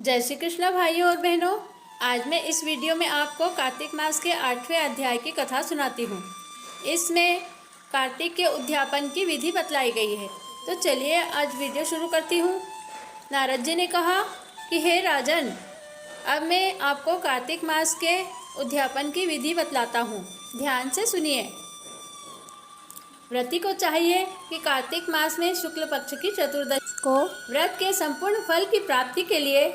जय श्री कृष्ण भाइयों और बहनों। आज मैं इस वीडियो में आपको कार्तिक मास के 8वें अध्याय की कथा सुनाती हूँ। इसमें कार्तिक के उद्यापन की विधि बतलाई गई है। तो चलिए आज वीडियो शुरू करती हूँ। नारद जी ने कहा कि हे राजन, अब मैं आपको कार्तिक मास के उद्यापन की विधि बतलाता हूँ, ध्यान से सुनिए। व्रती को चाहिए कि कार्तिक मास में शुक्ल पक्ष की चतुर्दशी को व्रत के संपूर्ण फल की प्राप्ति के लिए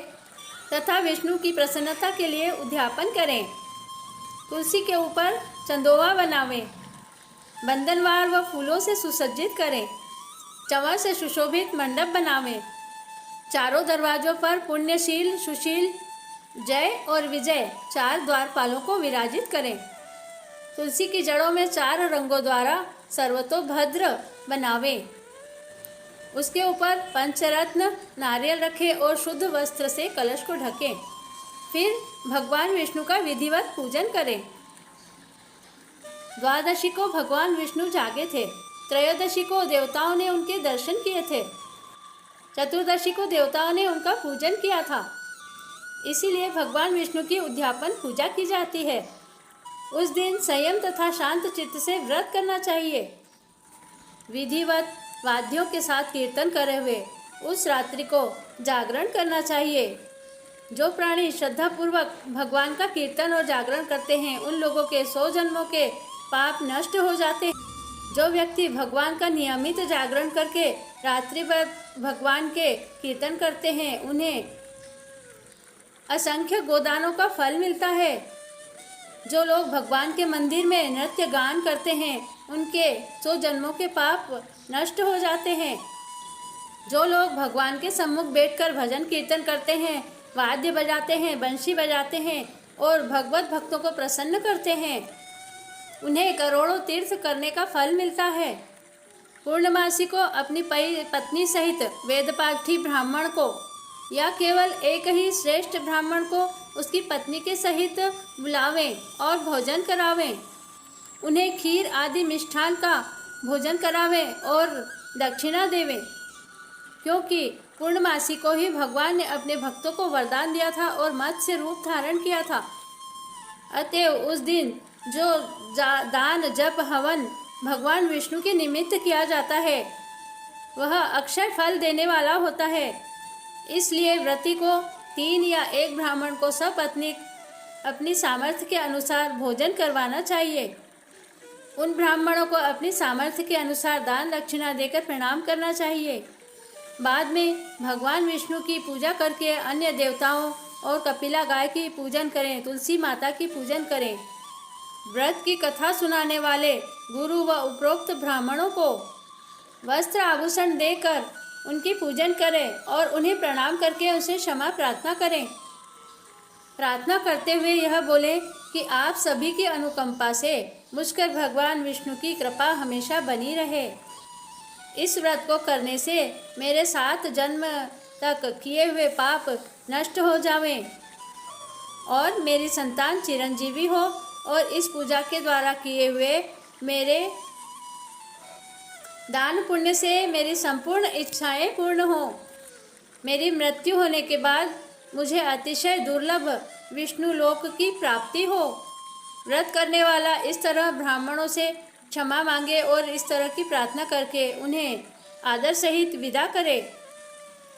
तथा विष्णु की प्रसन्नता के लिए उद्यापन करें। तुलसी के ऊपर चंदोवा बनावें, बंधनवार व फूलों से सुसज्जित करें, चंवर से सुशोभित मंडप बनावें, चारों दरवाजों पर पुण्यशील, सुशील, जय और विजय 4 द्वारपालों को विराजित करें। तुलसी की जड़ों में 4 रंगों द्वारा सर्वतोभद्र बनावें। उसके ऊपर पंचरत्न नारियल रखें और शुद्ध वस्त्र से कलश को ढकें। फिर भगवान विष्णु का विधिवत पूजन करें। द्वादशी को भगवान विष्णु जागे थे। त्रयोदशी को देवताओं ने उनके दर्शन किए थे। चतुर्दशी को देवताओं ने उनका पूजन किया था। इसीलिए भगवान विष्णु की उद्यापन पूजा की जाती है। उस दिन संयम तथा शांत चित्त से व्रत करना चाहिए। विधिवत वाद्यों के साथ कीर्तन करे हुए उस रात्रि को जागरण करना चाहिए। जो प्राणी श्रद्धापूर्वक भगवान का कीर्तन और जागरण करते हैं, उन लोगों के 100 जन्मों के पाप नष्ट हो जाते हैं। जो व्यक्ति भगवान का नियमित जागरण करके रात्रि भर भगवान के कीर्तन करते हैं, उन्हें असंख्य गोदानों का फल मिलता है। जो लोग भगवान के मंदिर में नृत्य गान करते हैं, उनके 100 जन्मों के पाप नष्ट हो जाते हैं। जो लोग भगवान के सम्मुख बैठकर भजन कीर्तन करते हैं, वाद्य बजाते हैं, बंशी बजाते हैं और भगवत भक्तों को प्रसन्न करते हैं, उन्हें करोड़ों तीर्थ करने का फल मिलता है। पूर्णमासी को अपनी पत्नी सहित वेदपाठी ब्राह्मण को या केवल एक ही श्रेष्ठ ब्राह्मण को उसकी पत्नी के सहित बुलावें और भोजन करावें। उन्हें खीर आदि मिष्ठान का भोजन करावें और दक्षिणा देवें, क्योंकि पूर्णमासी को ही भगवान ने अपने भक्तों को वरदान दिया था और मत्स्य रूप धारण किया था। अतएव उस दिन जो दान जप हवन भगवान विष्णु के निमित्त किया जाता है, वह अक्षय फल देने वाला होता है। इसलिए व्रती को 3 या 1 ब्राह्मण को सपत्नीक अपनी सामर्थ्य के अनुसार भोजन करवाना चाहिए। उन ब्राह्मणों को अपनी सामर्थ्य के अनुसार दान दक्षिणा देकर प्रणाम करना चाहिए। बाद में भगवान विष्णु की पूजा करके अन्य देवताओं और कपिला गाय की पूजन करें, तुलसी माता की पूजन करें। व्रत की कथा सुनाने वाले गुरु व उपरोक्त ब्राह्मणों को वस्त्र आभूषण देकर उनकी पूजन करें और उन्हें प्रणाम करके उनसे क्षमा प्रार्थना करें। प्रार्थना करते हुए यह बोले कि आप सभी की अनुकंपा से मुझ पर भगवान विष्णु की कृपा हमेशा बनी रहे। इस व्रत को करने से मेरे 7 जन्म तक किए हुए पाप नष्ट हो जावें और मेरी संतान चिरंजीवी हो और इस पूजा के द्वारा किए हुए मेरे दान पुण्य से मेरी संपूर्ण इच्छाएं पूर्ण हो। मेरी मृत्यु होने के बाद मुझे अतिशय दुर्लभ विष्णु लोक की प्राप्ति हो। व्रत करने वाला इस तरह ब्राह्मणों से क्षमा मांगे और इस तरह की प्रार्थना करके उन्हें आदर सहित विदा करे।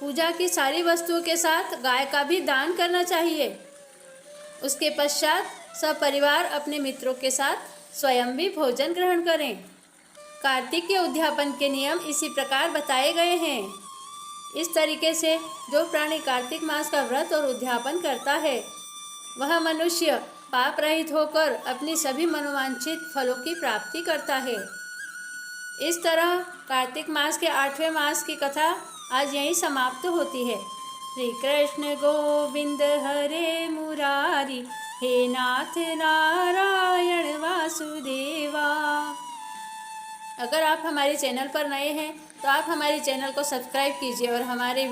पूजा की सारी वस्तुओं के साथ गाय का भी दान करना चाहिए। उसके पश्चात सपरिवार अपने मित्रों के साथ स्वयं भी भोजन ग्रहण करें। कार्तिक के उद्यापन के नियम इसी प्रकार बताए गए हैं। इस तरीके से जो प्राणी कार्तिक मास का व्रत और उद्यापन करता है, वह मनुष्य पाप रहित होकर अपनी सभी मनोवांछित फलों की प्राप्ति करता है। इस तरह कार्तिक मास के 8वें मास की कथा आज यहीं समाप्त होती है। श्री कृष्ण गोविंद हरे मुरारी, हे नाथ नारायण वासुदेवा। अगर आप हमारे चैनल पर नए हैं तो आप हमारे चैनल को सब्सक्राइब कीजिए और हमारे